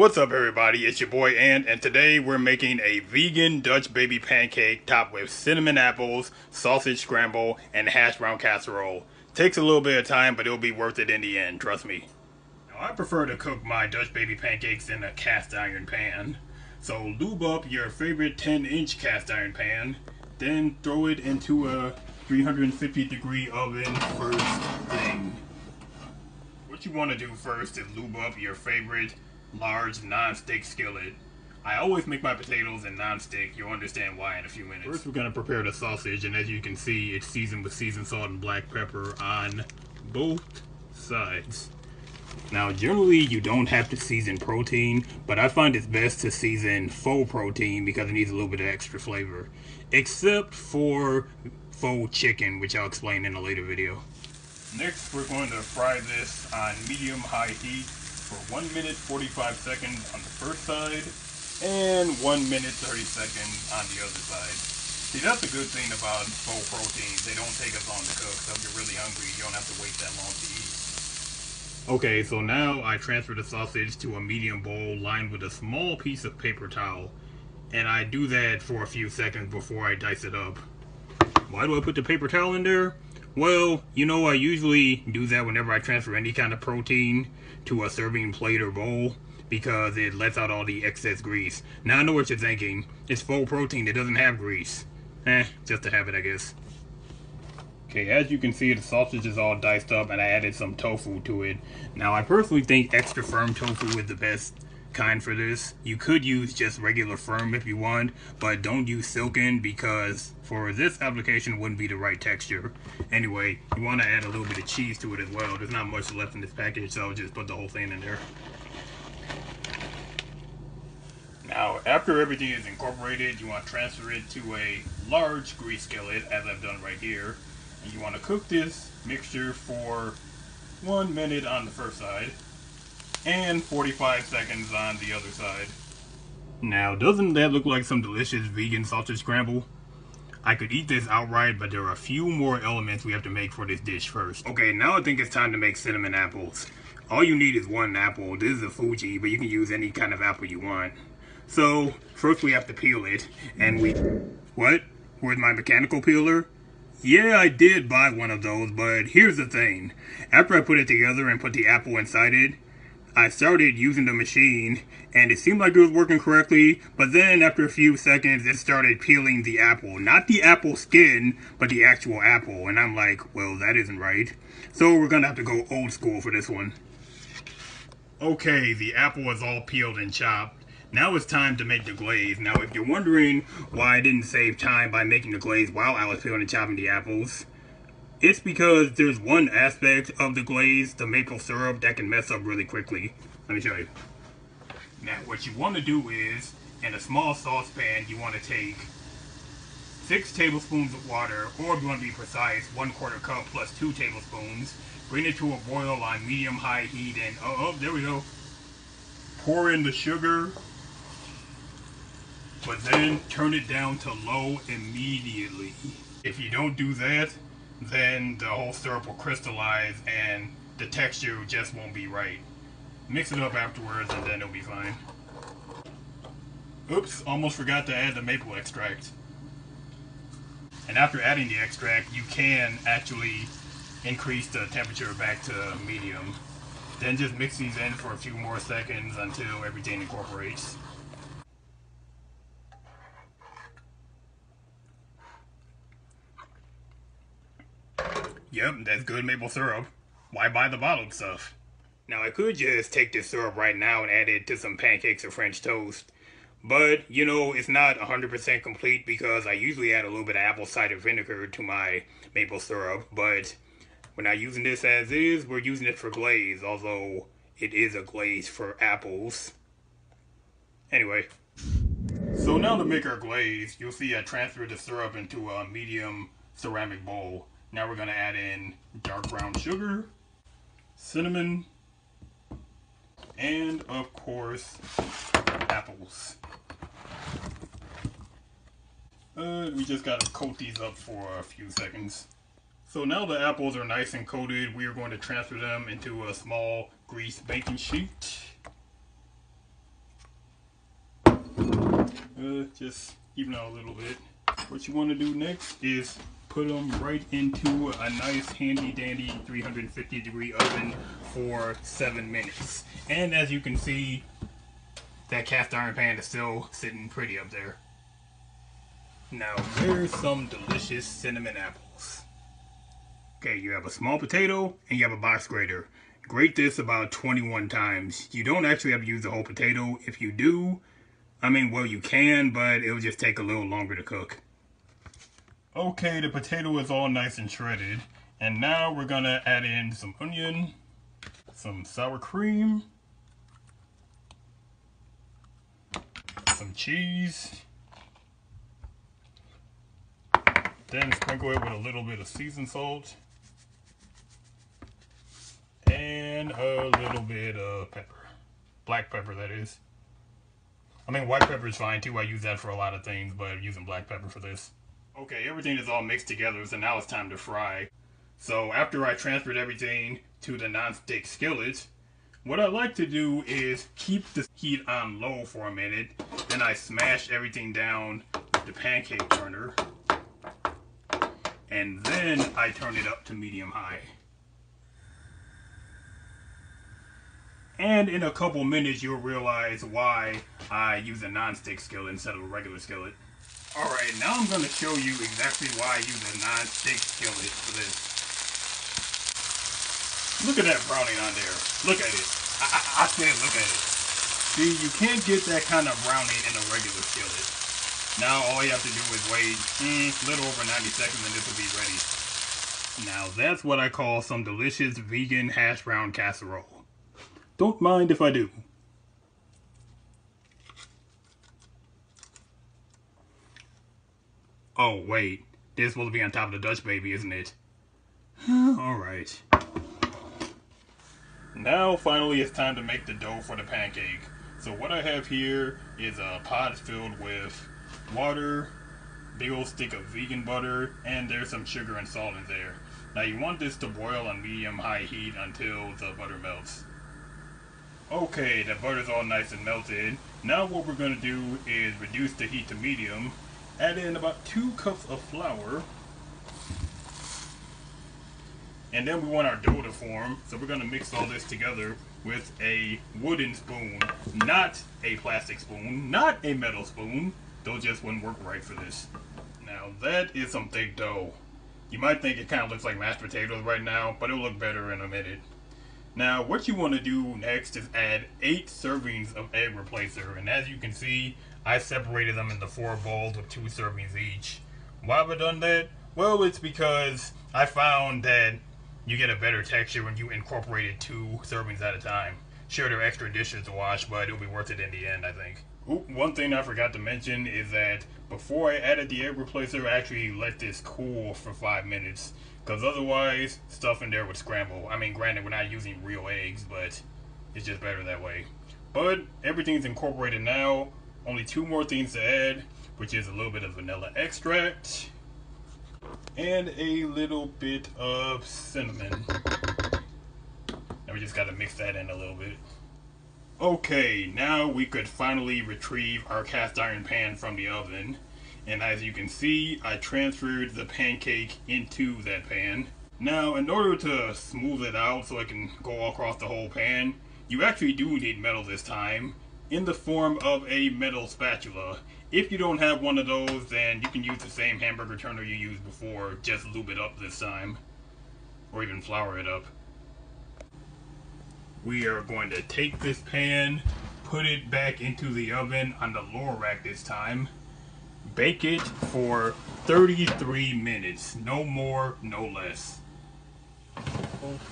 What's up everybody, it's your boy Ant, and today we're making a vegan Dutch baby pancake topped with cinnamon apples, sausage scramble, and hash brown casserole. Takes a little bit of time, but it'll be worth it in the end, trust me. Now I prefer to cook my Dutch baby pancakes in a cast iron pan. So lube up your favorite 10-inch cast iron pan, then throw it into a 350-degree oven first thing. What you want to do first is lube up your favorite large non-stick skillet. I always make my potatoes in non-stick. You'll understand why in a few minutes. First we're going to prepare the sausage, and as you can see, it's seasoned with seasoned salt and black pepper on both sides. Now generally you don't have to season protein, but I find it's best to season faux protein because it needs a little bit of extra flavor. Except for faux chicken, which I'll explain in a later video. Next we're going to fry this on medium-high heat for 1 minute 45 seconds on the first side and 1 minute 30 seconds on the other side. See, that's a good thing about faux proteins. They don't take as long to cook, so if you're really hungry, you don't have to wait that long to eat. Okay, so now I transfer the sausage to a medium bowl lined with a small piece of paper towel, and I do that for a few seconds before I dice it up. Why do I put the paper towel in there? Well, you know, I usually do that whenever I transfer any kind of protein to a serving plate or bowl because it lets out all the excess grease. Now I know what you're thinking. It's faux protein, it doesn't have grease. Just a habit, I guess. Okay, as you can see, the sausage is all diced up and I added some tofu to it. Now I personally think extra firm tofu is the best kind for this. You could use just regular firm if you want, but don't use silken because for this application it wouldn't be the right texture. Anyway, you want to add a little bit of cheese to it as well. There's not much left in this package, so I'll just put the whole thing in there. Now, after everything is incorporated, you want to transfer it to a large grease skillet, as I've done right here. And you want to cook this mixture for 1 minute on the first side and 45 seconds on the other side. Now, doesn't that look like some delicious vegan sausage scramble? I could eat this outright, but there are a few more elements we have to make for this dish first. Okay, now I think it's time to make cinnamon apples. All you need is one apple. This is a Fuji, but you can use any kind of apple you want. So, first we have to peel it, and What? Where's my mechanical peeler? Yeah, I did buy one of those, but here's the thing. After I put it together and put the apple inside it, I started using the machine, and it seemed like it was working correctly, but then after a few seconds, it started peeling the apple. Not the apple skin, but the actual apple, and I'm like, well, that isn't right. So we're gonna have to go old school for this one. Okay, the apple is all peeled and chopped. Now it's time to make the glaze. Now, if you're wondering why I didn't save time by making the glaze while I was peeling and chopping the apples, it's because there's one aspect of the glaze, the maple syrup, that can mess up really quickly. Let me show you. Now, what you want to do is, in a small saucepan, you want to take 6 tablespoons of water, or if you want to be precise, 1/4 cup plus 2 tablespoons. Bring it to a boil on medium-high heat, and there we go. Pour in the sugar, but then turn it down to low immediately. If you don't do that, then the whole syrup will crystallize and the texture just won't be right. Mix it up afterwards and then it'll be fine. Oops, almost forgot to add the maple extract. And after adding the extract, you can actually increase the temperature back to medium. Then just mix these in for a few more seconds until everything incorporates. Yep, that's good maple syrup. Why buy the bottled stuff? Now I could just take this syrup right now and add it to some pancakes or French toast. But, you know, it's not 100% complete because I usually add a little bit of apple cider vinegar to my maple syrup. But we're not using this as is, we're using it for glaze, although it is a glaze for apples. Anyway. So now to make our glaze, you'll see I transferred the syrup into a medium ceramic bowl. Now we're going to add in dark brown sugar, cinnamon, and of course, apples. We just got to coat these up for a few seconds. So now the apples are nice and coated, we are going to transfer them into a small grease baking sheet. Just even out a little bit. What you want to do next is put them right into a nice handy dandy 350-degree oven for 7 minutes. And as you can see, that cast iron pan is still sitting pretty up there. Now there's some delicious cinnamon apples. Okay, you have a small potato and you have a box grater. Grate this about 21 times. You don't actually have to use the whole potato. If you do, well, you can, but it'll just take a little longer to cook. Okay, the potato is all nice and shredded. And now we're gonna add in some onion, some sour cream, some cheese, then sprinkle it with a little bit of seasoned salt, and a little bit of pepper. Black pepper, that is. White pepper is fine too. I use that for a lot of things, but I'm using black pepper for this. Okay, everything is all mixed together, so now it's time to fry. So after I transferred everything to the non-stick skillet, what I like to do is keep the heat on low for a minute, then I smash everything down with the pancake turner, and then I turn it up to medium-high. And in a couple minutes, you'll realize why I use a non-stick skillet instead of a regular skillet. Alright, now I'm going to show you exactly why I use a non-stick skillet for this. Look at that browning on there. Look at it. I said look at it. See, you can't get that kind of browning in a regular skillet. Now all you have to do is wait a little over 90 seconds and this will be ready. Now that's what I call some delicious vegan hash brown casserole. Don't mind if I do. Oh wait, this is supposed to be on top of the Dutch baby, isn't it? Alright. Now finally it's time to make the dough for the pancake. So what I have here is a pot filled with water, big old stick of vegan butter, and there's some sugar and salt in there. Now you want this to boil on medium-high heat until the butter melts. Okay, the butter's all nice and melted. Now what we're going to do is reduce the heat to medium, add in about 2 cups of flour, and then we want our dough to form, so we're going to mix all this together with a wooden spoon, not a plastic spoon, not a metal spoon. Those just wouldn't work right for this. Now that is some thick dough. You might think it kind of looks like mashed potatoes right now, but it'll look better in a minute. Now what you want to do next is add 8 servings of egg replacer, and as you can see, I separated them into 4 bowls with 2 servings each. Why have I done that? Well, it's because I found that you get a better texture when you incorporate it 2 servings at a time. Sure, there are extra dishes to wash, but it'll be worth it in the end, I think. One thing I forgot to mention is that before I added the egg replacer, I actually let this cool for 5 minutes. Because otherwise, stuff in there would scramble. Granted, we're not using real eggs, but it's just better that way. But everything's incorporated now. Only 2 more things to add, which is a little bit of vanilla extract and a little bit of cinnamon. Now we just gotta mix that in a little bit. Okay, now we could finally retrieve our cast iron pan from the oven. And as you can see, I transferred the pancake into that pan. Now, in order to smooth it out so it can go across the whole pan, you actually do need metal this time, in the form of a metal spatula. If you don't have one of those, then you can use the same hamburger turner you used before, just lube it up this time, or even flour it up. We are going to take this pan, put it back into the oven on the lower rack this time, bake it for 33 minutes, no more, no less.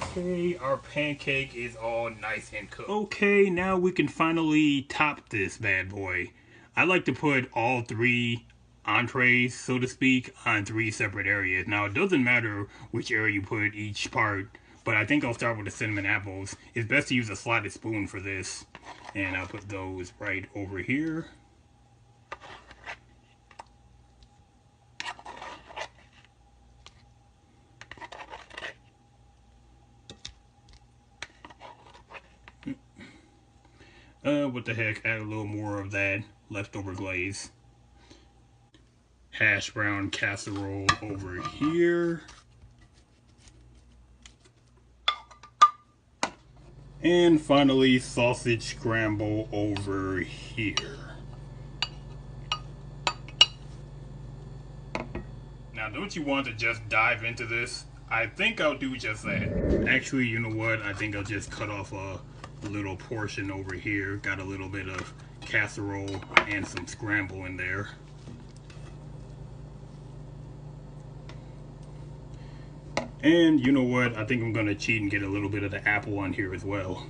Okay, our pancake is all nice and cooked. Okay, now we can finally top this bad boy. I like to put all 3 entrees, so to speak, on 3 separate areas. Now, it doesn't matter which area you put each part, but I think I'll start with the cinnamon apples. It's best to use a slotted spoon for this. And I'll put those right over here. What the heck, add a little more of that leftover glaze. hash brown casserole over here. And finally, sausage scramble over here. Now, don't you want to just dive into this? I think I'll do just that. Actually, you know what? I think I'll just cut off a little portion over here. Got a little bit of casserole and some scramble in there. And you know what? I think I'm gonna cheat and get a little bit of the apple on here as well.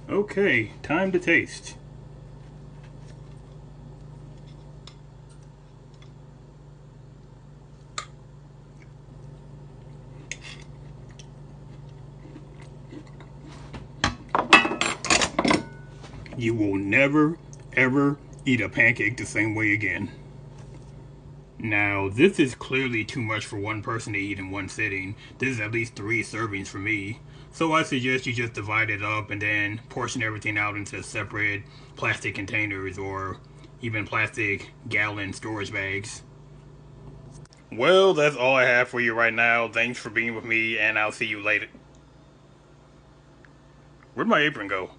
Okay, time to taste. You will never, ever eat a pancake the same way again. Now, this is clearly too much for one person to eat in one sitting. This is at least 3 servings for me. So I suggest you just divide it up and then portion everything out into separate plastic containers or even plastic gallon storage bags. Well, that's all I have for you right now. Thanks for being with me, and I'll see you later. Where'd my apron go?